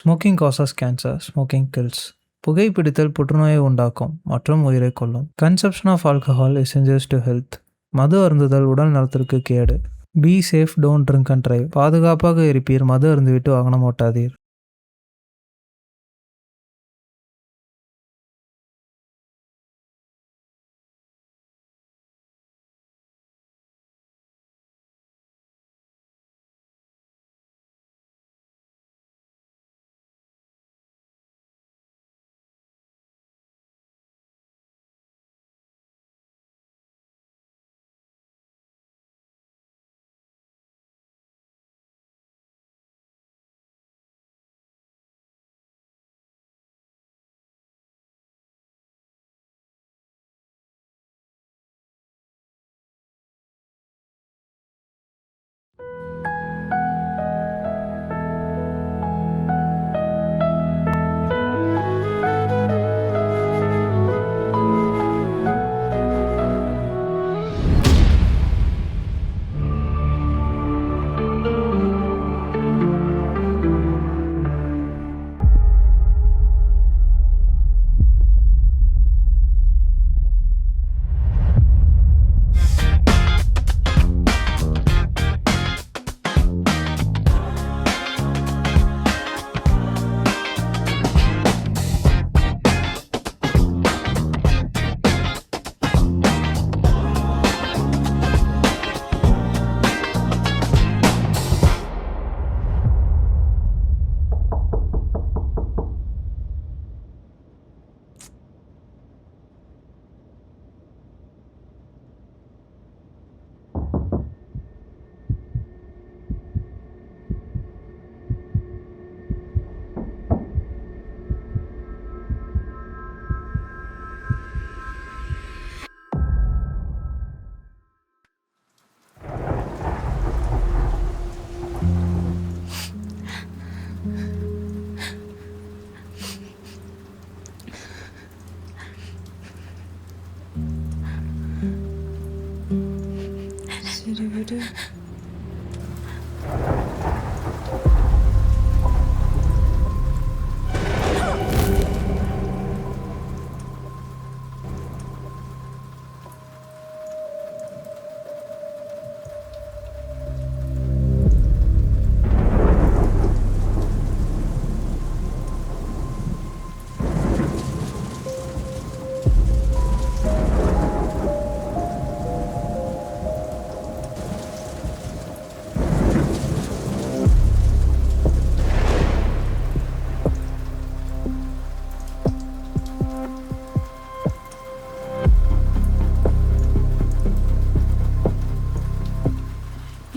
Smoking causes cancer, smoking kills. புகைப்பிடித்தல் புற்றுநோயை உண்டாக்கும் மற்றும் உயிரை கொல்லும். Consumption of alcohol is injurious to health. மது அருந்துதல் உடல் நலத்திற்கு கேடு. Be safe, don't drink and drive. பாதுகாப்பாக இருப்பீர், மது அருந்துவிட்டு வாகனம் ஓட்டாதீர். சரி விடு.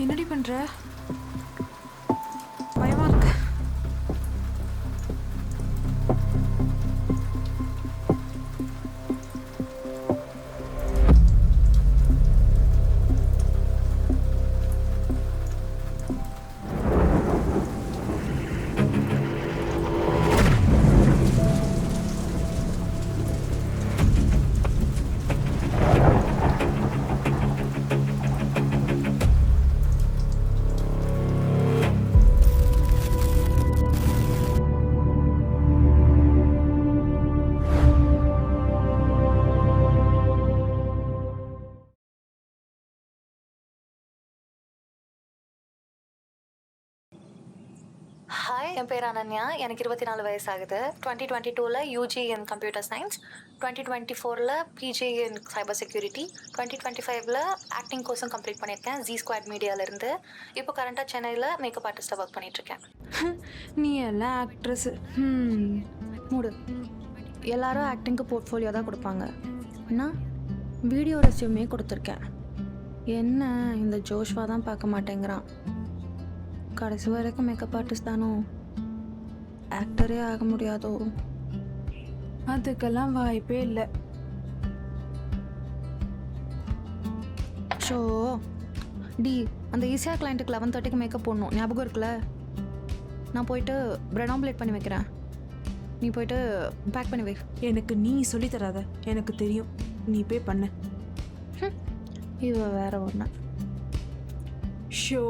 என்னடி பண்ற? பயமா இருக்கு. ஹாய், என் பேர் அனன்யா. எனக்கு 24 வயசு ஆகுது. 2022ல் யூஜி இன் கம்ப்யூட்டர் சயின்ஸ், 2024ல் பிஜி இன் சைபர் செக்யூரிட்டி, 2025ல் ஆக்டிங் கோர்ஸும் கம்ப்ளீட் பண்ணியிருக்கேன் ஜி ஸ்குவாட் மீடியாவிலேருந்து. இப்போ கரண்ட்டாக சென்னையில் மேக்கப் ஆர்டிஸ்ட்டாக ஒர்க் பண்ணிகிட்ருக்கேன். நீ எல்லாம் ஆக்ட்ரஸு. மூடு. எல்லாரும் ஆக்டிங்க்கு போர்ட்ஃபோலியோ தான் கொடுப்பாங்க. நான் வீடியோ ரெஸ்யூமே கொடுத்துருக்கேன். என்ன இந்த ஜோஷ்வா தான் பார்க்க மாட்டேங்கிறான். கடைசி வரைக்கும் மேக்கப் ஆர்டிஸ்ட் தானோ, ஆக்டரே ஆக முடியாதோ? அதுக்கெல்லாம் வாய்ப்பே இல்லை. ஷோ டி, அந்த ஈஸியாக கிளைண்ட்டுக்கு 11:30க்கு மேக்கப் போடணும், ஞாபகம் இருக்குல்ல? நான் போயிட்டு பிரெட் ஆம்லேட் பண்ணி வைக்கிறேன், நீ போயிட்டு பேக் பண்ணி வை. எனக்கு நீ சொல்லி தராத, எனக்கு தெரியும், நீ போய் பண்ண. இவ வேற ஒன்று. ஷோ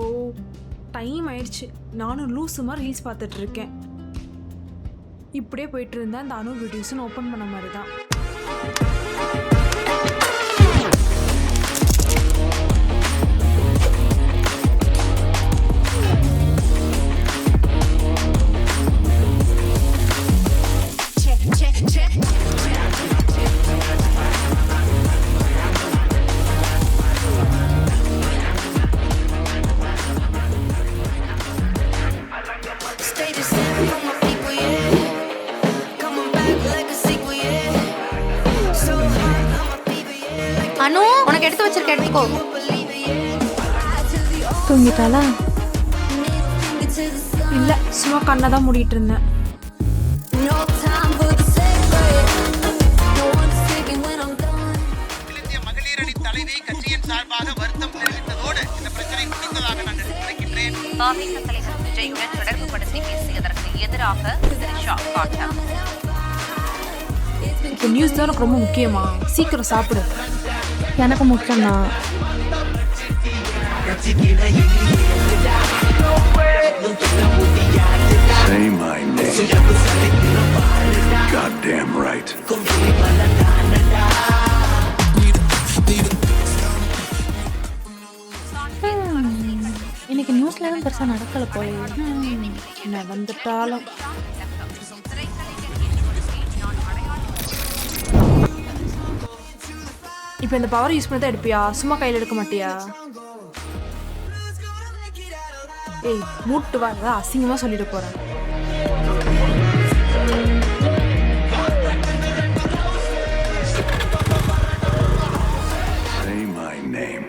டைம் ஆயிடுச்சு, நானும் லூசு மாதிரி ரீல்ஸ் பார்த்துட்டு இருக்கேன். இப்படியே போயிட்டு இருந்தா இந்த அனு பியூட்டிஷன் ஓப்பன் பண்ண மாதிரி தான். அனு உனக்கு எடுத்து வச்சிருக்க எடுத்துக்கோ. தூங்கிட்டாளா? இல்லை, சும்மா கண்ணை தான் மூடிட்டு இருந்தேன். இந்திய மகளிர் அணி தலைவி கட்சியின் சார்பாக வருத்தம் தெரிவித்ததோடு இந்த பிரச்சனை முடிந்ததாக நான் நினைக்கின்றேன். பாமக தலைவர் விஜயுடன் தொடர்பு படுத்தி பேசியதற்கு எதிராக திரிஷா காட்டம். இப்போ நியூஸ் தான் எனக்கு ரொம்ப முக்கியமா, சீக்கிரம் சாப்பிடு. எனக்கு முக்கியம்தான். Say my name. Goddamn right. இன்னைக்கு நியூஸ்ல எதுவும் பெருசா நடக்கல போல. நடந்துட்டாலும் இப்போ இந்த பவர் யூஸ் பண்ணி தான் எடுப்பியா? சும்மா கையில் எடுக்க மாட்டியா? ஏய், மூட்டு வா, அசிங்கமாக சொல்லிட்டு போகிறேன். Say my name.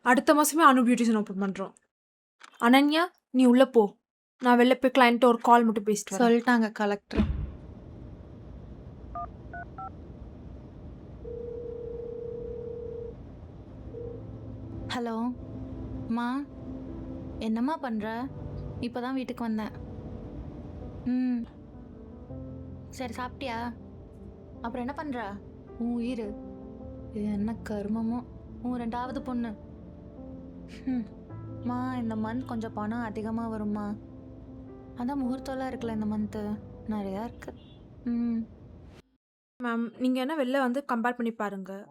அடுத்த மாதமே அனு பியூட்டிஷன் ஓப்பன் பண்ணுறோம். அனன்யா, நீ உள்ளே போ. நான் வெளில போய் கிளைண்ட்டு ஒரு கால் மட்டும் பேசிட்டு வரேன். சொல்லிட்டாங்க கலெக்டர். ஹலோ அம்மா, என்னம்மா பண்ணுற? இப்போ தான் வீட்டுக்கு வந்தேன். ம், சரி சாப்பிட்டியா? அப்புறம் என்ன பண்ணுற? உன் உயிர் என்ன கருமமோ, உன் ரெண்டாவது பொண்ணு. மா, இந்த மந்த் கொஞ்சம் பணம் அதிகமாக வரும்மா. அதான் முகூர்த்தம்லாம் இருக்குல்ல இந்த மந்த்து, நிறையா இருக்கு. ம், மேம், நீங்கள் என்ன வெளில வந்து கம்பேர் பண்ணி பாருங்கள்.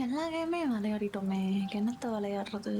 எல்லா கேமே விளையாடிட்டோமே, என்னத்தை விளையாடுறது?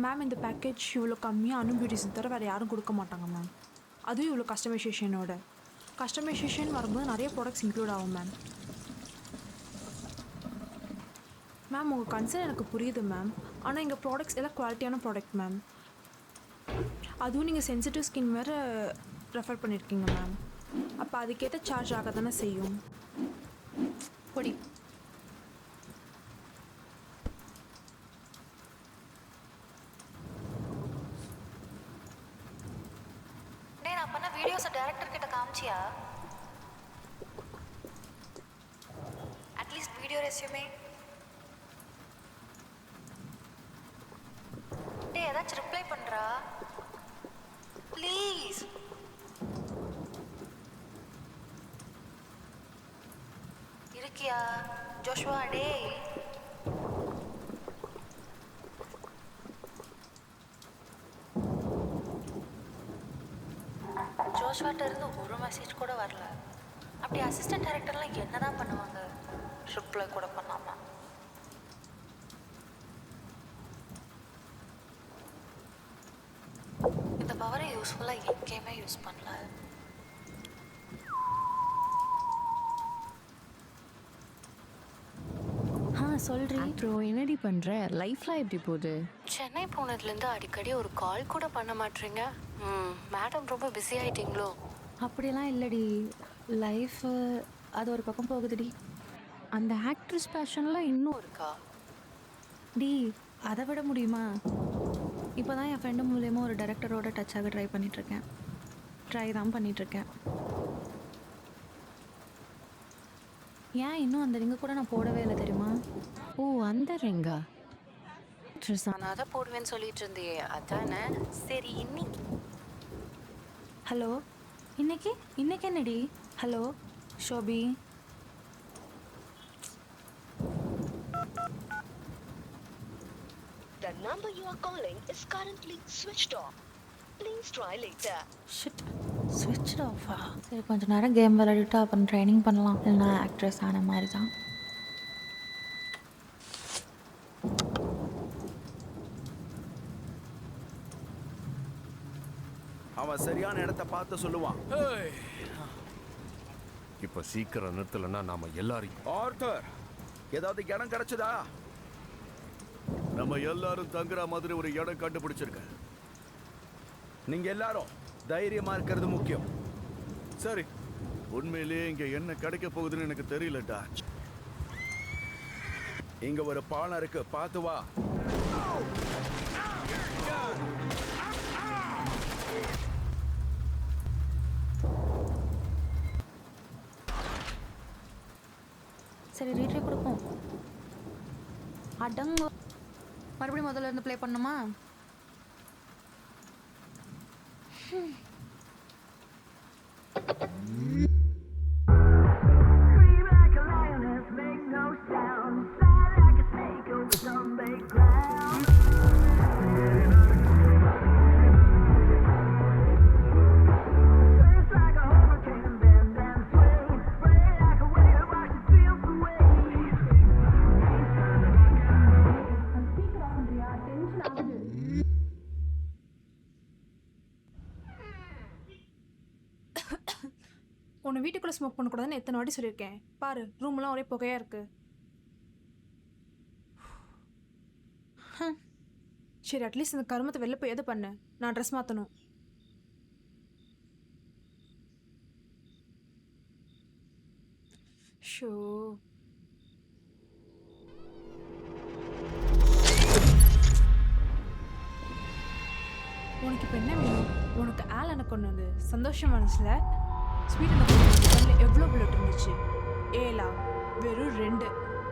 மேம், இந்த பேக்கேஜ் இவ்வளோ கம்மியாக அனு பியூட்டிஷன் தவிர வேறு யாரும் கொடுக்க மாட்டாங்க மேம். அதுவும் இவ்வளோ கஸ்டமைசேஷனோட. கஸ்டமைசேஷன் வரும்போது நிறைய ப்ராடக்ட்ஸ் இன்க்ளூட் ஆகும் மேம். மேம், உங்கள் கன்சர்ன் எனக்கு புரியுது மேம். ஆனால் எங்கள் ப்ராடக்ட்ஸ் எல்லாம் குவாலிட்டியான ப்ராடக்ட் மேம். அதுவும் நீங்கள் சென்சிட்டிவ் ஸ்கின் வேறு ரெஃபர் பண்ணியிருக்கீங்க மேம். அப்போ அதுக்கேற்ற சார்ஜ் ஆக தானே செய்யும். பொடி. டேய், நான் பண்ண வீடியோஸை டைரக்டர் கிட்ட காமிச்சியா? At least video resume. டேய், ஏதாச்சும் ரிப்ளை பண்ணுறா ப்ளீஸ். இருக்கியா ஜோஷ்வா? டேய் ஜாஷ்வாட்ட இருந்து ஒரு மெசேஜ் கூட வரல. அப்படி அசிஸ்டன்ட் டைரக்டர்லாம் என்ன தான் பண்ணுவாங்க? ரிப்ளை கூட பண்ணாமல். இந்த பவரை யூஸ்ஃபுல்லாக எங்கேயுமே யூஸ் பண்ணல. சொல்றி. அப்புறம் என்னடி பண்ற? லைஃப்லாம் எப்படி போகுது? சென்னை போனதுலேருந்து அடிக்கடி ஒரு கால் கூட பண்ண மாட்டீங்க. மேடம் ரொம்ப பிஸி ஆயிட்டீங்களோ? அப்படியெல்லாம் இல்லடி. லைஃப் அது ஒரு பக்கம் போகுதுடி. அந்த ஆக்ட்ரஸ் பேஷன்லாம் இன்னும் இருக்கா? டி அதை விட முடியுமா? இப்போ தான் என் ஃப்ரெண்டு மூலயமா ஒரு டைரக்டரோட டச் ஆக ட்ரை பண்ணிகிட்ருக்கேன். ஏன் இன்னும் அந்த ரிங்கை கூட நான் போடவே இல்லை தெரியுமா? ஓ, அந்த ரிங்கா? நான் அதை போடுவேன்னு சொல்லிட்டு இருந்தியே, அதானே? சரி, இன்னைக்கு ஹலோ, இன்னைக்கு என்னடி? Hello Shobi. The number you are calling is currently switched off. Please try later. Shit, ஸ்விட்ச் ஆஃபா? சரி, கொஞ்ச நேரம் கேம் விளையாடிட்டு அப்புறம் ட்ரைனிங் பண்ணலாம். இல்லைனா ஆக்ட்ரஸ் ஆன மாதிரி தான். அவன் சரியான இடத்தை பார்த்து சொல்லுவான். இப்ப சீக்கிரம் நிறுத்தலன்னா நாம எல்லாரையும். ஆர்தர், ஏதாவது இடம் கிடைச்சதா? நம்ம எல்லாரும் தங்குற மாதிரி ஒரு இடம் கண்டுபிடிச்சிருக்க. நீங்க எல்லாரும் தைரியமா இருக்கிறது முக்கியம். சரி, உண்மையிலேயே இங்க என்ன கிடைக்க போகுதுன்னு எனக்கு தெரியலடா. இங்க ஒரு பாலம் இருக்கு, பார்த்து வா. சரி, ரீட்ரே கொடுப்போம். அடங்கு. மறுபடியும் முதல்ல இருந்து ப்ளே பண்ணுமா? உன்னை வீட்டுக்குள்ளே ஸ்மோக் பண்ணக்கூடாதுன்னு எத்தனை வாட்டி சொல்லியிருக்கேன். பாரு, ரூம்லாம் ஒரே புகையாக இருக்கு. சரி, அட்லீஸ்ட் இந்த கருமத்தை வெளில போய் எது பண்ணு. நான் ட்ரெஸ் மாற்றணும். ஷோ, உனக்கு இப்போ என்ன வேணும்? உனக்கு ஆள் எனக்கு ஒன்று வந்து சந்தோஷமா இருந்துச்சுல? ஸ்வீட் கண்ணில் எவ்வளோ புல்லட் இருந்துச்சு? ஏலா வெறும் 2.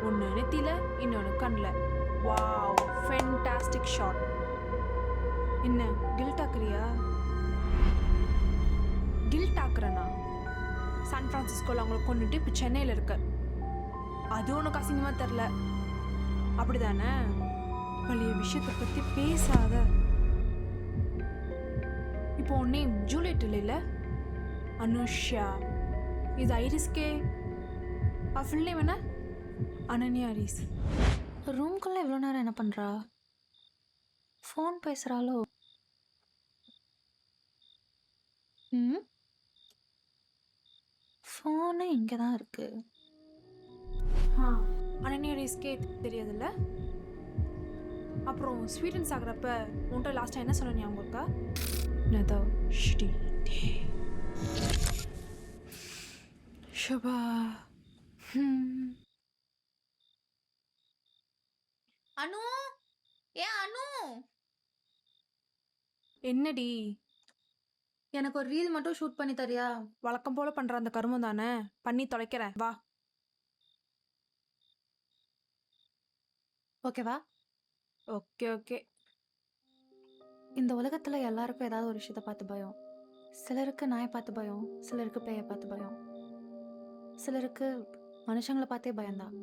ஒன்று நெத்தியில், இன்னொன்று கண்ணில். Wow, fantastic shot. என்ன கில்ட் ஆக்குறியா? கில்ட் ஆக்குறேண்ணா? சான் ஃப்ரான்சிஸ்கோவில் அவங்கள கொண்டுட்டு இப்போ சென்னையில் இருக்க. அது உனக்கு அசிங்கமாக தெரில, அப்படிதானே? பழைய விஷயத்தை பற்றி பேசாத. இப்போ உன் நேம் ஜூலியட் இல்லைல்ல? அனுஷா. இது ஐரிஸ்கே. ஃபுல் நேம் என்ன? அனன்யா ஐரிஸ். ரூம்குள்ளே எவ்வளோ நேரம் என்ன பண்ணுறா? ஃபோன் பேசுகிறாளோ? ஃபோனு இங்கே தான் இருக்கு. அனன்யா ஐரிஸ்கே தெரியாதுல்ல? அப்புறம் ஸ்வீடன் சாகிறப்ப உன்கிட்ட லாஸ்ட்டாக என்ன சொன்ன ஞாபகம் இருக்கா? நதோ ஷிடி ஷபா. அனு, அனு, என்னடி? எனக்கு ஒரு ரீல் மட்டும் ஷூட் பண்ணி தரியா? வழக்கம் போல பண்ற அந்த கருமம் தானே, பண்ணி தொலைக்கிறேன், வா. ஓகேவா? Okay okay. இந்த உலகத்தில் எல்லாருக்கும் ஏதாவது ஒரு விஷயத்தை பார்த்து பயம். சிலருக்கு நாயை பார்த்து பயம், சிலருக்கு பேயை பார்த்து பயம், சிலருக்கு மனுஷங்களை பார்த்தே பயம்தான்.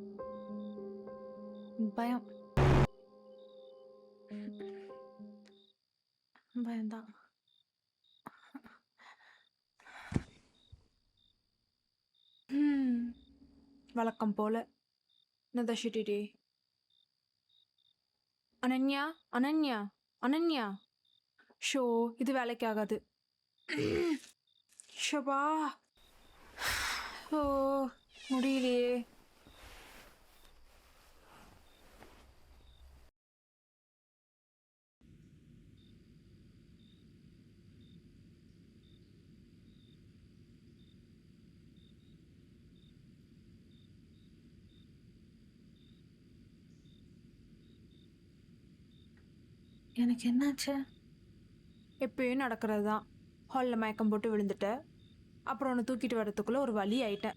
பயம் பயம்தான். வழக்கம் போல நதஷிட்டிடே. அனன்யா, அனன்யா, அனன்யா. ஷோ, இது வேலைக்கு ஆகாது. ஷபா, ஓ முடியலையே. எனக்கு என்னாச்சு? எப்பயும் நடக்கிறது தான். ஹாலில் மயக்கம் போட்டு விழுந்துட்டேன். அப்புறம் ஒன்று தூக்கிட்டு வரதுக்குள்ளே ஒரு வழி ஆயிட்டேன்.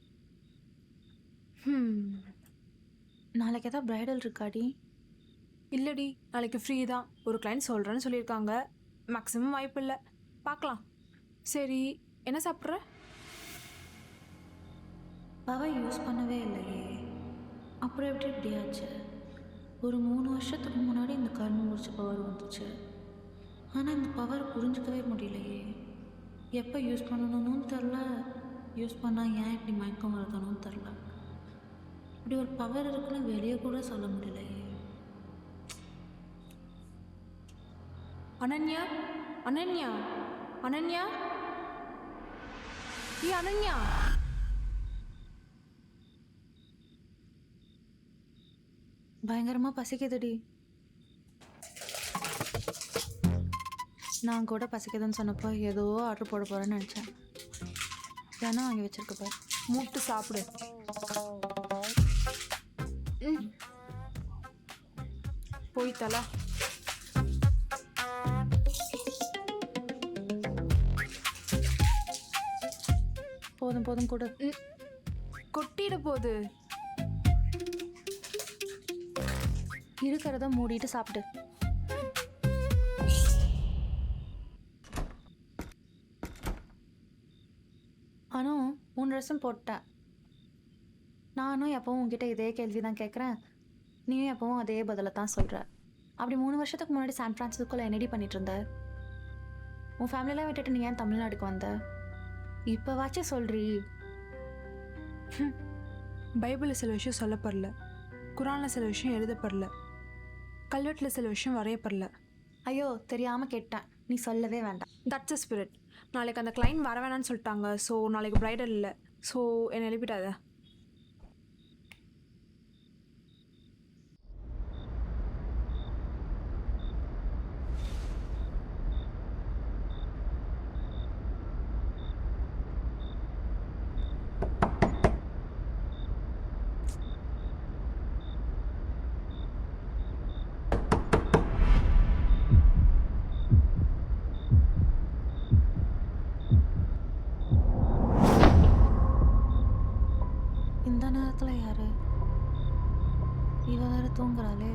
நாளைக்கு ஏதாவது பிரைடல் இருக்காடி? இல்லடி, நாளைக்கு ஃப்ரீ தான். ஒரு கிளைண்ட் சொல்கிறேன்னு சொல்லியிருக்காங்க. மேக்ஸிமம் வாய்ப்பு இல்லை, பார்க்கலாம். சரி, என்ன சாப்பிட்ற? பவர் யூஸ் பண்ணவே இல்லையே, அப்புறம் எப்படி இப்படி ஆச்சு? ஒரு 3 வருஷத்துக்கு முன்னாடி இந்த கண்ணு முடிச்ச பவர் வந்துச்சு. ஆனால் இந்த பவர் புரிஞ்சிக்கவே முடியலையே. எப்போ யூஸ் பண்ணணும்னு தெரில, யூஸ் பண்ணால் ஏன் இப்படி மயக்கம் வருதுன்னு தெரில. இப்படி ஒரு பவர் இருக்குன்னு வெளியே கூட சொல்ல முடியலையே. அனன்யா, அனன்யா, அனன்யா, அனன்யா. பயங்கரமாக பசிக்குதுடி. நான் கூட பசிக்குதுன்னு சொன்னப்போ ஏதோ ஆர்டர் போட போகிறேன்னு நினச்சேன். ஏன்னா வாங்கி வச்சிருக்க பாரு. மூட்டு சாப்பிடு. போய் தலை. போதும் போதும் கூட கொட்டிட போகுது. இருக்கிறத மூடிட்டு சாப்பிடு. ஆனால் 3 ட்ரெஸ்ஸும் போட்டேன். நானும் எப்பவும் உங்ககிட்ட இதே கேள்வி தான் கேட்குறேன், நீயும் எப்பவும் அதே பதிலை தான் சொல்கிற. அப்படி 3 வருஷத்துக்கு முன்னாடி சான் ஃப்ரான்சிஸ்கோவில் என்னடி பண்ணிட்டு இருந்த? உன் ஃபேமிலியெலாம் விட்டுட்டு நீ ஏன் தமிழ்நாடுக்கு வந்த? இப்போ வாச்சும் சொல்றீ. பைபிளில் சில விஷயம் சொல்லப்படல, குரானில் சில விஷயம் எழுதப்படல, கல்வெட்டில் சில விஷயம் வரையப்படல. ஐயோ, தெரியாமல் கேட்டேன், நீ சொல்லவே வேண்டாம். That's a spirit. நாளைக்கு அந்த கிளைண்ட் வர வேணான்னு சொல்லிட்டாங்க. ஸோ நாளைக்கு பிரைடல் இல்லை. ஸோ என்னை எழுப்பிட்டாத. இந்த நேரத்தில் யாரு? இவ வேற தூங்குறாளே.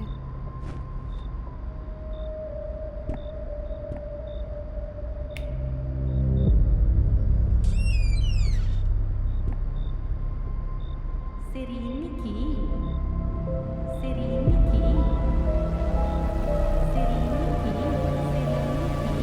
சரி இன்னைக்கு சரி இன்னைக்கு சரி இன்னைக்கு சரி இன்னைக்கு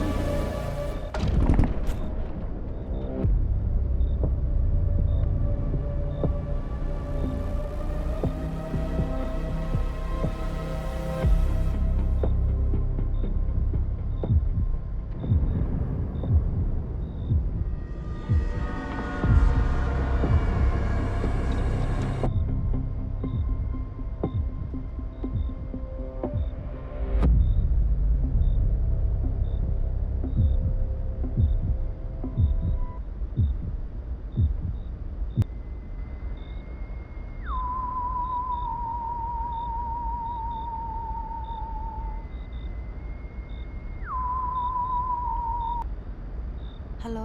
hello,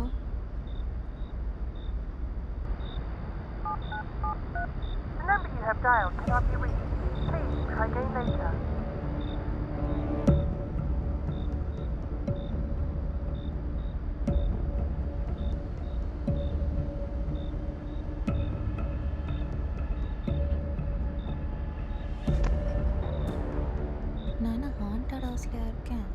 The number you have dialed cannot be reached. Please try again later. நான் ஹாண்டட் ஹவுஸ்ல இருக்கேன்.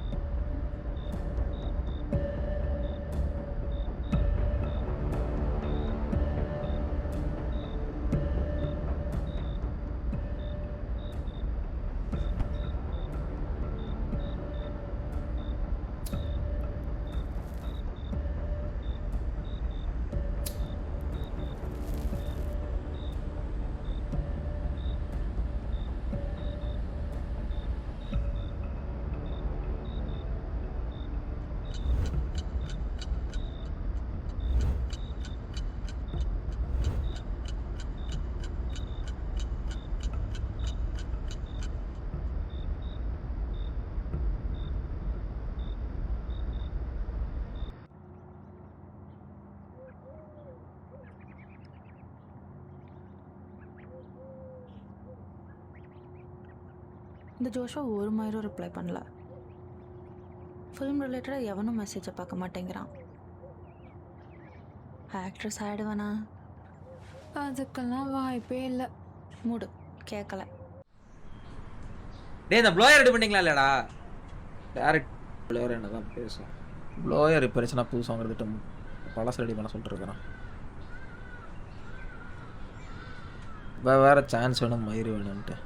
இந்த ஜோஷோ ஒரு மாதிரியும் ரிப்ளை பண்ணல. ஃபிலிம் ரிலேட்டடாக எவனும் மெசேஜை பார்க்க மாட்டேங்கிறான். ஆக்ட்ரஸ் ஆகிடுவேனா? அதுக்கெல்லாம் வாய்ப்பே இல்லை. மூடு கேட்கல. டேய் இந்த ப்ளோயர் ரெடி பண்ணிங்களா இல்லையாடா? டேரக்ட் ப்ளோயர் என்ன தான் பேசும். ப்ளோயர் இப்போ இருந்துச்சுன்னா புதுசு வாங்குறதுட்டு பழசு ரெடி பண்ண சொல்லிட்டு இருக்கிறான். வேறு சான்ஸ் வேணும், மயிறு வேணும்ன்ட்டு.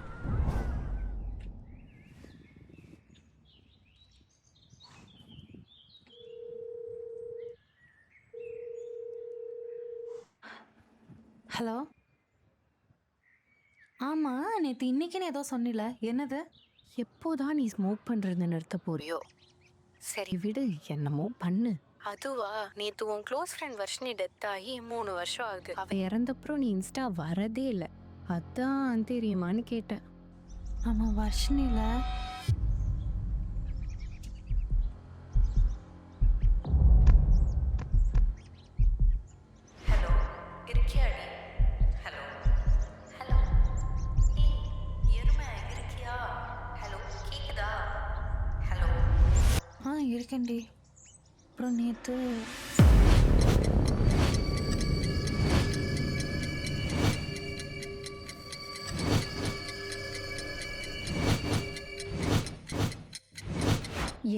ஹலோ. ஆமாம், நேற்று இன்னைக்குன்னு ஏதோ சொன்னில, என்னது? எப்போதான் நீ ஸ்மோக் பண்ணுறது நிறுத்த போறியோ? சரி விடு, என்னமோ பண்ணு. அதுவா, நேற்று உன் க்ளோஸ் ஃப்ரெண்ட் வர்ஷினி டெத் ஆகி 3 வருஷம் ஆகுது. அவள் இறந்தப்புறம் நீ இன்ஸ்டா வரதே இல்லை, அதான் தெரியுமான்னு கேட்டேன். ஆமாம், வர்ஷினியில் ஹலோ இருக்கியாடி? ஹலோ ஹலோ எருமை இருக்கியா? ஹலோ கேக்குதா? ஹலோ இருக்கேன்டி. அப்புறம் நேற்று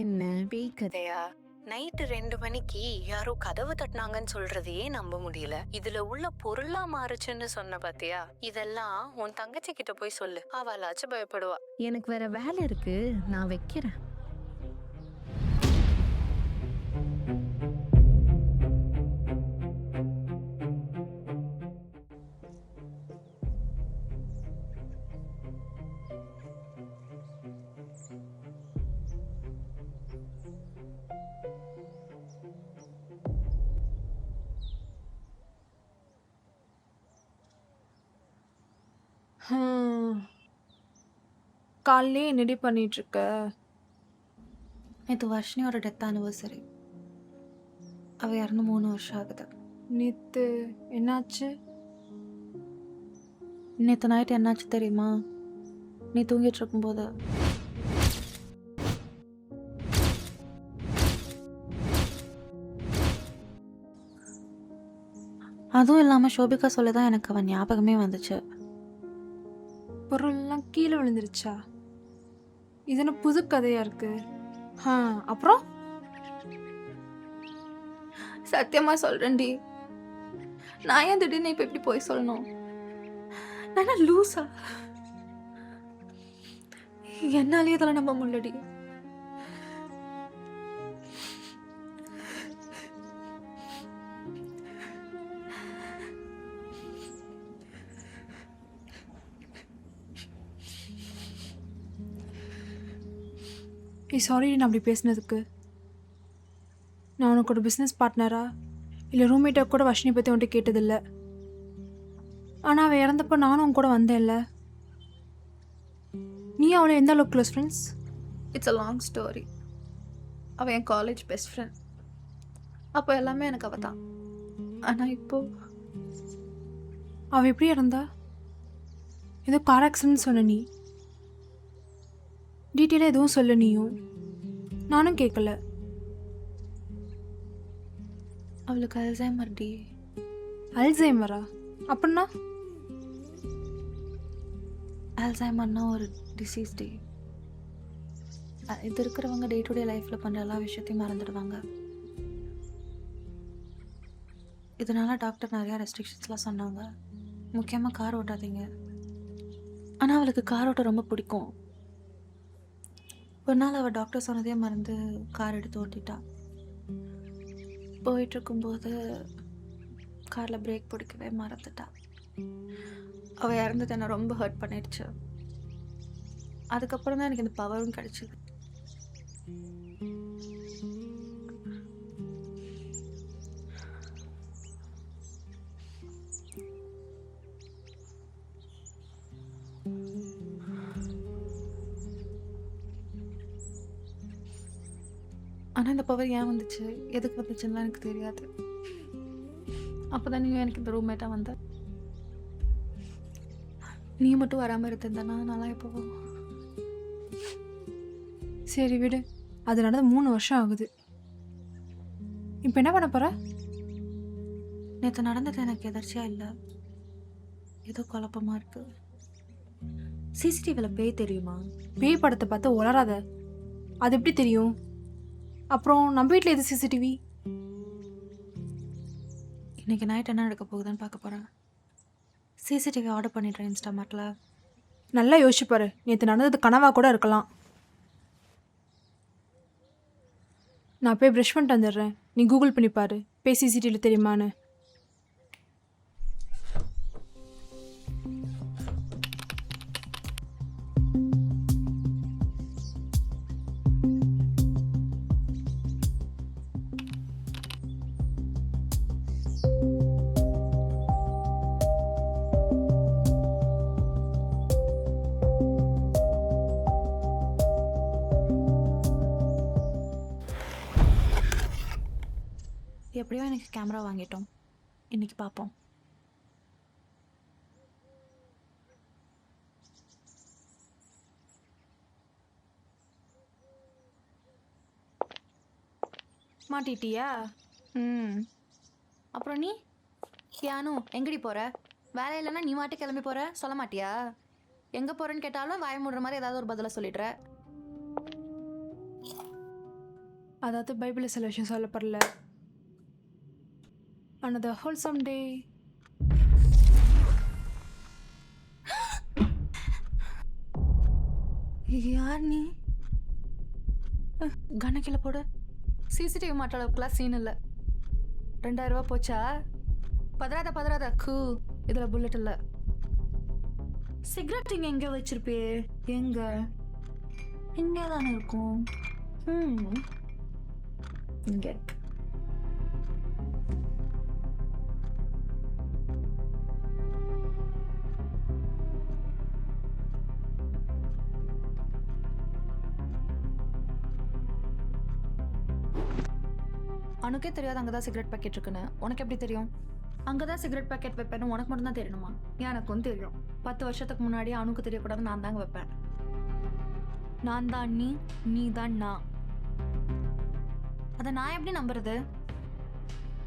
என்ன பேய் கதையா? நைட்டு 2 மணிக்கு யாரோ கதவு தட்டினாங்கன்னு சொல்றதையே நம்ப முடியல. இதுல உள்ள பொருளா மாறுச்சுன்னு சொன்ன பாத்தியா? இதெல்லாம் உன் தங்கச்சி கிட்ட போய் சொல்லு, அவளாச்சும் பயப்படுவா. எனக்கு வேற வேலை இருக்கு, நான் வைக்கிறேன். காலையிலே என்னடி பண்ணிகிட்ருக்க? நேற்று வர்ஷினியோட டெத் ஆனிவர்சரி. அவள் இறந்து 3 வருஷம் ஆகுது. நேற்று என்னாச்சு? நேற்று நைட்டு என்னாச்சு தெரியுமா? நீ தூங்கிட்டு இருக்கும்போது அதுவும் இல்லாமல் ஷோபிகா சொல்லி தான் எனக்கு அவன் ஞாபகமே வந்துச்சு. பொருள்லாம் கீழே விழுந்துருச்சா? இது என்ன புது கதையாக இருக்கு? அப்புறம் சத்தியமாக சொல்கிறேன்டி, நான் ஏன் திடீர்னு இப்போ எப்படி போய் சொல்லணும்? நான் லூஸா? என்னாலே இதெல்லாம் நம்ப முடியலடி. சாரி நான் அப்படி பேசினதுக்கு. நான் உனக்கு ஒரு பிஸ்னஸ் பார்ட்னரா இல்லை ரூம்மேட்டாக கூட வர்ஷினி பற்றி உன்கிட்ட கேட்டதில்லை. ஆனால் அவள் இறந்தப்போ நானும் உன் கூட வந்தேன்ல. நீ அவளை எந்த அளவுக்கு close friends? It's a long story. அவள் என் காலேஜ் பெஸ்ட் ஃப்ரெண்ட். அப்போ எல்லாமே எனக்கு அவள் தான். ஆனால் இப்போ அவள் எப்படி இறந்தா? ஏதோ கார் ஆக்சிடென்ட் சொன்ன நீ. டீட்டெயிலாக எதுவும் சொல்ல நீயும், நானும் கேட்கல. அவளுக்கு அல்சைமர் டி. அல்சைமரா? அப்படின்னா? அல்சைமர்னா ஒரு டிசீஸ் டி. இது இருக்கிறவங்க டே டு டே லைஃப்பில் பண்ணுற எல்லா விஷயத்தையும் மறந்துடுவாங்க. இதனால டாக்டர் நிறையா ரெஸ்ட்ரிக்ஷன்ஸ்லாம் சொன்னாங்க. முக்கியமாக கார் ஓட்டாதீங்க. ஆனால் அவளுக்கு கார் ஓட்ட ரொம்ப பிடிக்கும். ஒரு நாள் அவள் டாக்டர் சொன்னதே மறந்து கார் எடுத்து ஓட்டிட்டா. போயிட்டுருக்கும்போது காரில் பிரேக் பிடிக்கவே மறந்துட்டா. அவள் இறந்தது என்னை ரொம்ப ஹர்ட் பண்ணிடுச்சு. அதுக்கப்புறம் தான் எனக்கு இந்த பவரும் கிடைச்சிது. ஆனால் இந்த பவர் ஏன் வந்துச்சு, எதுக்கு வந்துச்சுன்னு எனக்கு தெரியாது. அப்போ தான் நீயும் எனக்கு இந்த ரூம்மேட்டாக வந்த. நீ மட்டும் வராமல் இருந்திருந்தேன்னா நல்லா இப்போ சரி விடு, அது நடந்து 3 வருஷம் ஆகுது. இப்போ என்ன பண்ண போற? நேற்று நடந்தது எனக்கு எதர்ச்சியா இல்லை, ஏதோ குழப்பமா இருக்கு. சிசிடிவியில் பேய் தெரியுமா? பேய் படத்தை பார்த்து உளராத. அது எப்படி தெரியும்? அப்புறம் நம்ம வீட்டில் எது சிசிடிவி? இன்னைக்கு நைட் என்ன நடக்க போகுதுன்னு பார்க்க போகிறேன். சிசிடிவி ஆர்டர் பண்ணிடுறேன் இன்ஸ்டாமார்ட்டில். நல்லா யோசிச்சு பாரு, நேற்று நடந்தது கனவா கூட இருக்கலாம். நான் போய் ப்ரஷ் பண்ணிட்டு வந்துடுறேன், நீ கூகுள் பண்ணி பாரு பேய் சிசிடிவியில் தெரியுமான்னு. எப்படியோ எனக்கு கேமரா வாங்கிட்டோம், இன்னைக்கு பார்ப்போம். மாட்டிட்டியா? அப்புறம் நீ கியானு எங்கடி போற? வேலை இல்லைன்னா நீ மாட்டி கிளம்பி போற, சொல்ல மாட்டியா? எங்கே போகிறேன்னு கேட்டாலும் வாய மூடுற மாதிரி ஏதாவது ஒரு பதிலை சொல்லிடுற. அதாவது பைபிளில் சில விஷயம் சொல்லப்படல. Another wholesome day. யார் நீ? கணக்கில போடு. சிசிடிவி மாட்ட அளவுக்குலாம் சீன் இல்லை. 2000 ரூபா போச்சா? பதறாத கூ, இதில் புல்லட் இல்லை. சிகரெட் இங்கே எங்கே வச்சிருப்பியே? எங்கே? இங்கே தானே இருக்கும். இங்கே. அனுக்கே தெரியாது அங்கே தான் சிகரெட் பேக்கெட் இருக்குன்னு. உனக்கு எப்படி தெரியும்? அங்கே தான் சிகரெட் பேக்கெட் வைப்பேன்னு உனக்கு மட்டும் தான் தெரியணுமா? எனக்கும் தெரியும். 10 வருஷத்துக்கு முன்னாடி அனுக்கு தெரியக்கூடாது, நான் தாங்க வைப்பேன். நான் தான் நீ, நீ தான் நான். அதை நான் எப்படி நம்புறது?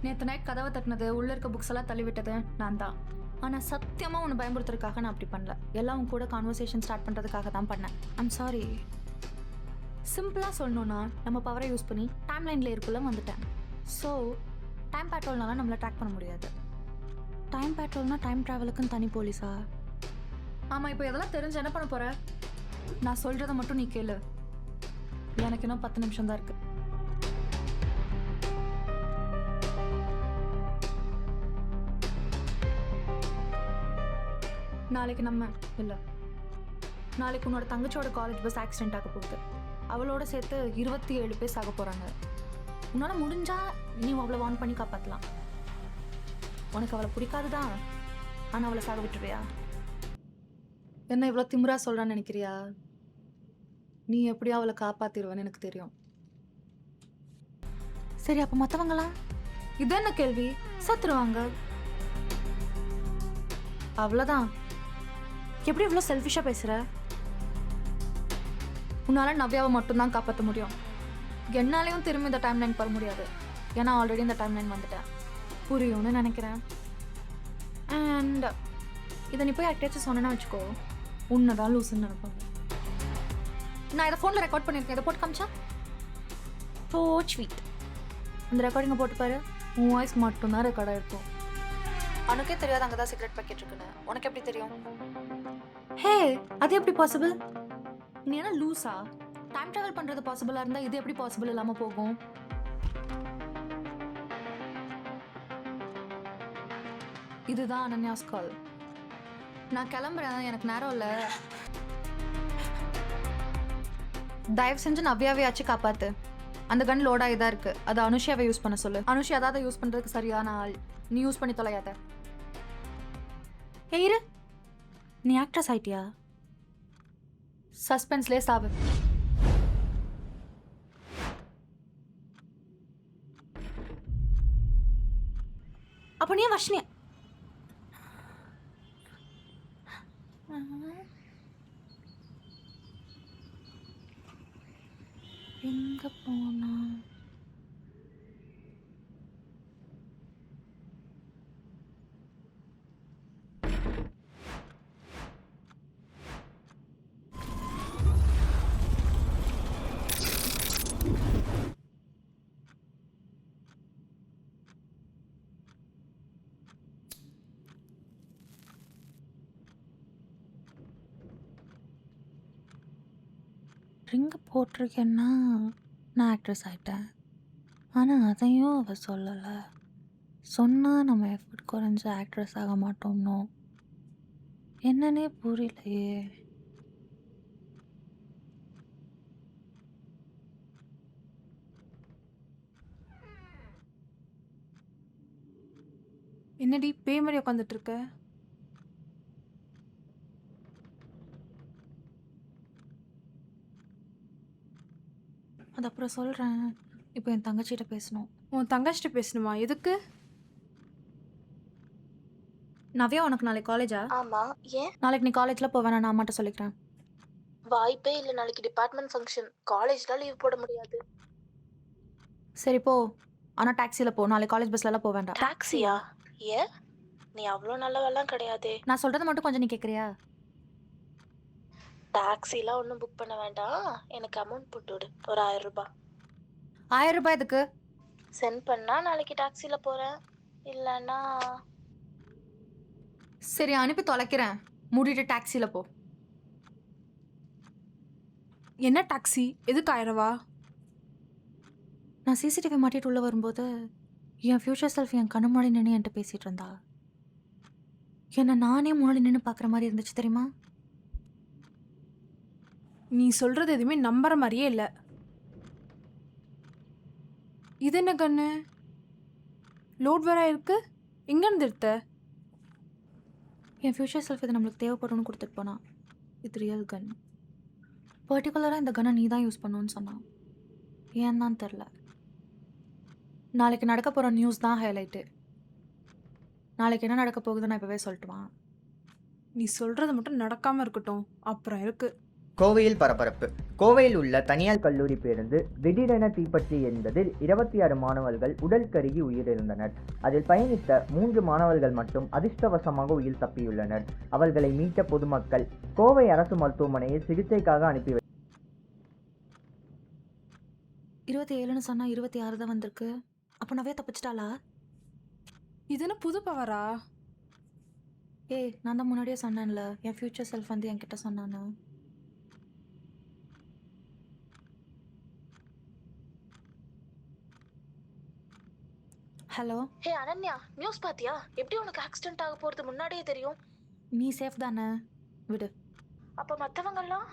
நேற்று நைட் கதவை தட்டினது, உள்ளே இருக்க புக்ஸ் எல்லாம் தள்ளி விட்டது நான் தான். ஆனால் சத்தியமாக உன்னை பயன்படுத்துறதுக்காக நான் அப்படி பண்ணல. எல்லாம் உன் கூட கான்வர்சேஷன் ஸ்டார்ட் பண்ணுறதுக்காக தான் பண்ணேன். I'm sorry. சிம்பிளாக சொல்லணுன்னா நம்ம பவரை யூஸ் பண்ணி டைம் லைனில் இருக்குள்ள வந்துட்டேன். ஸோ டைம் பேட்ரோல்னால நம்மளை ட்ராக் பண்ண முடியாது. டைம் பேட்ரோல்னா டைம் ட்ராவலுக்குன்னு தனி போலீஸா? ஆமாம், இப்போ இதெல்லாம் தெரிஞ்சு என்ன பண்ண போகிற? நான் சொல்கிறத மட்டும் நீ கேளு. எனக்கு இன்னும் 10 நிமிஷம் தான் இருக்கு. நாளைக்கு நம்ம இல்லை, நாளைக்கு உன்னோட தங்கச்சியோட காலேஜ் பஸ் ஆக்சிடென்ட் ஆக போகுது. அவளோட சேர்த்து 27 பேர் சாக போகிறாங்க. உன்னால் முடிஞ்சா நீ அவளை வார்ன் பண்ணி காப்பாற்றலாம். உனக்கு அவளை பிடிக்காது தான், ஆனால் அவளை சாக விட்டுருவியா? என்ன இவ்வளோ திமிரா சொல்கிறான்னு நினைக்கிறியா? நீ எப்படியோ அவளை காப்பாற்றிடுவேன்னு எனக்கு தெரியும். சரி, அப்போ மற்றவங்களா? இது என்ன கேள்வி? சத்துருவாங்க, அவ்வளோதான். எப்படி இவ்வளோ செல்ஃபிஷாக பேசுகிற? உன்னால் நவ்யாவை மட்டும்தான் காப்பாற்ற முடியும். என்னாலையும் திரும்பி இந்த டைம் லைன் வர முடியாது. ஏன்னா ஆல்ரெடி இந்த டைம் லைன் வந்துட்டேன். புரியும்னு நினைக்கிறேன். அண்ட் இதை நீ போய் யார்கிட்டயாச்சும் சொன்னேன்னா வச்சுக்கோ, உன்னை தான் லூசுன்னு நினைப்பாங்க. நான் இதை ஃபோனில் ரெக்கார்ட் பண்ணியிருக்கேன், இதை போட்டு காமிச்சா ஸோ ஸ்வீட். அந்த ரெக்கார்டிங்கை போட்டு பாரு, உன் வாய்ஸ் மட்டும்தான் ரெக்கார்ட் ஆகிருக்கும். உனக்கே தெரியாது அங்கே தான் சிகரெட் பேக்கெட் இருக்குன்னு. உனக்கு எப்படி தெரியும்? ஹே, அது எப்படி பாசிபிள்? நீ என்ன லூஸா? டைம் ட்ராவல் பண்ணுறது பாசிபிளாக இருந்தால் இது எப்படி பாசிபிள் இல்லாமல் போகும்? இதுதான் அனன்யாஸ் கால். நான் கிளம்புறேன், எனக்கு நேரம் இல்லை. தயவு செஞ்சு நவ்யாவையாச்சும் காப்பாற்று. அந்த கன் லோடாகி தான் இருக்குது, அது அனுஷியாவை யூஸ் பண்ண சொல்லு. அனுஷியா தான் யூஸ் பண்ணுறதுக்கு சரியான ஆள். நீ யூஸ் பண்ணி தொலையாத. இரு, நீ ஆக்ட்ரஸ் ஆயிட்டியா? சஸ்பென்ஸ்லேயே சாவு. அப்போ நீ வர்ஷினி. ரிங்கு போட்டிருக்கேன்னா நான் ஆக்ட்ரஸ் ஆகிட்டேன். ஆனால் அதையும் அவள் சொல்லலை. சொன்னால் நம்ம எஃபர்ட் குறைஞ்ச ஆக்ட்ரஸ் ஆக மாட்டோம்னோ என்னன்னே புரியலையே. என்னடி பேய் மாதிரி உட்காந்துட்டு இருக்க? அது அப்புறம் சொல்கிறேன். இப்போ என் தங்கச்சிகிட்ட பேசணும். உன் தங்கச்சிட்ட பேசணுமா? எதுக்கு? நவ்யா, உனக்கு நாளைக்கு காலேஜா? ஆமா, ஏன்? நாளைக்கு நீ காலேஜில் போவேன், நான் அம்மாட்ட சொல்லிக்கிறேன். வாய்ப்பே இல்லை. நாளைக்கு டிபார்ட்மெண்ட் ஃபங்க்ஷன். காலேஜ்ல லீவ் போட முடியாது. சரி போ, ஆனால் டாக்ஸியில் போ. நாளைக்கு காலேஜ் பஸ்லலாம் போக வேண்டாம். டாக்ஸியா? ஏன்? நீ அவ்வளோ நல்லவெல்லாம் கிடையாதே. நான் சொல்கிறது மட்டும் கொஞ்சம் நீ கேட்குறியா? டாக்ஸிலாம் ஒன்றும் புக் பண்ண வேண்டாம். எனக்கு அமௌண்ட் போட்டு விடு, ஒரு 1000 ரூபாய். 1000 ரூபாய் எதுக்கு? சென்ட் பண்ணா நாளைக்கு டாக்ஸியில் போகிறேன். இல்லைன்னா சரி, அனுப்பி தொலைக்கிறேன். மூடிட்டு டாக்ஸியில் போ. என்ன டாக்ஸி? எதுக்கு 1000 ரூபா? நான் சிசிடிவி மாட்டிட்டு உள்ளே வரும்போது என் ஃப்யூச்சர் செல்ஃப் என் கண்ணு முன்னாடி நின்று என்கிட்ட பேசிகிட்டு இருந்தா. என்னை நானே முன்னாடி நின்று பார்க்குற மாதிரி இருந்துச்சு தெரியுமா? நீ சொல்கிறது எதுவுமே நம்புற மாதிரியே இல்லை. இது என்ன கண்ணு? லோட் வேற இருக்கு. எங்கேருந்து எடுத்த? என் ஃப்யூச்சர் செல்ஃப் இது நம்மளுக்கு தேவைப்படும்னு கொடுத்துட்டு போனான். இது ரியல் கன். பர்டிகுலராக இந்த கன்னை நீ தான் யூஸ் பண்ணுன்னு சொன்னான். ஏன் தான் தெரில. நாளைக்கு நடக்க போகிற நியூஸ் தான் ஹைலைட்டு. நாளைக்கு என்ன நடக்க போகுதுன்னு நான் இப்போவே சொல்லட்டுமா? நீ சொல்கிறது மட்டும் நடக்காமல் இருக்கட்டும், அப்புறம் இருக்கு. கோவையில் பரபரப்பு. கோவையில் உள்ள தனியார் கல்லூரி பேருந்து திடீரென தீப்பற்றி என்பதில் 26 மாணவர்கள் உடல் கருகி உயிரிழந்தனர். அதில் பயணித்த 3 மாணவர்கள் மட்டும் அதிர்ஷ்டவசமாக உயிர் தப்பியுள்ளனர். அவர்களை மீட்ட பொதுமக்கள் கோவை அரசு மருத்துவமனையில் சிகிச்சைக்காக அனுப்பி 27ன்னு சொன்னால் 26 தான் வந்திருக்கு. அப்போ நவ்யா தப்பிச்சிட்டாளா? இது என்ன புது பவரா? ஏய், நான் தான் முன்னாடியே சொன்னேன்ல, என் ஃப்யூச்சர் செல்ஃப் வந்து என்கிட்ட சொன்னானு. ஹலோ. ஹே அனன்யா, நியூஸ் பாத்தியா? எப்படி உனக்கு ஆக்சிடென்ட் ஆக போகிறது முன்னாடியே தெரியும்? நீ சேஃப் தானே? விடு. அப்போ மற்றவங்கெல்லாம்?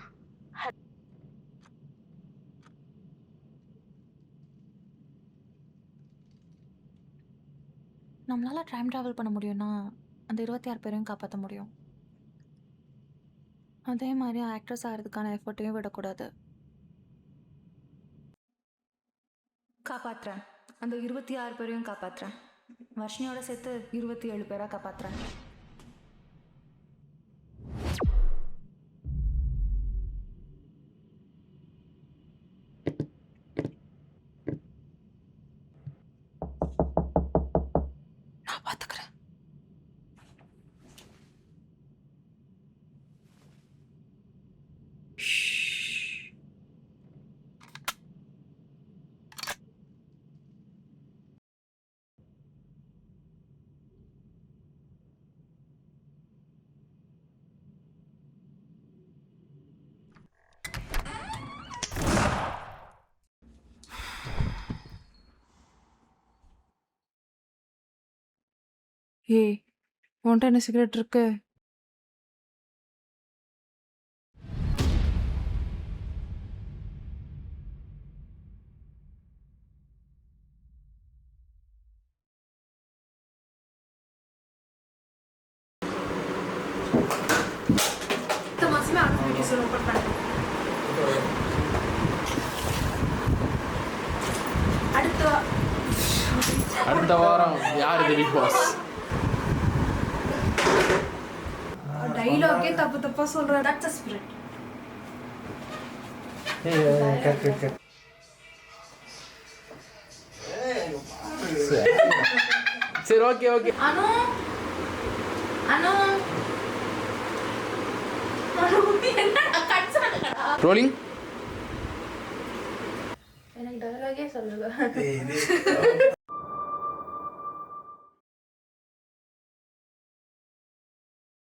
நம்மளால் டைம் ட்ராவல் பண்ண முடியும்னா அந்த 26 பேரையும் காப்பாற்ற முடியும். அதே மாதிரி ஆக்ட்ரஸ் ஆகிறதுக்கான எஃபர்ட்டையும் விடக்கூடாது. காப்பாற்றுறேன். அந்த 26 பேரையும் காப்பாற்றுறேன். வர்ஷினியோட சேர்த்து 27 பேராக காப்பாற்றுறேன். நான் பார்த்துக்கிறேன். ஏய், உன்கிட்ட என்ன சிகரெட் இருக்கு? அடுத்த வாரம் யார் இது பிக் பாஸ்? டைலாகே தப்பு தப்பா சொல்ற. That's a spirit. சரி, ஓகே ஓகே. அனு அனு என்னடா கட்சனடா? ரோலிங். எனக்கு டைலாகே சொல்லல.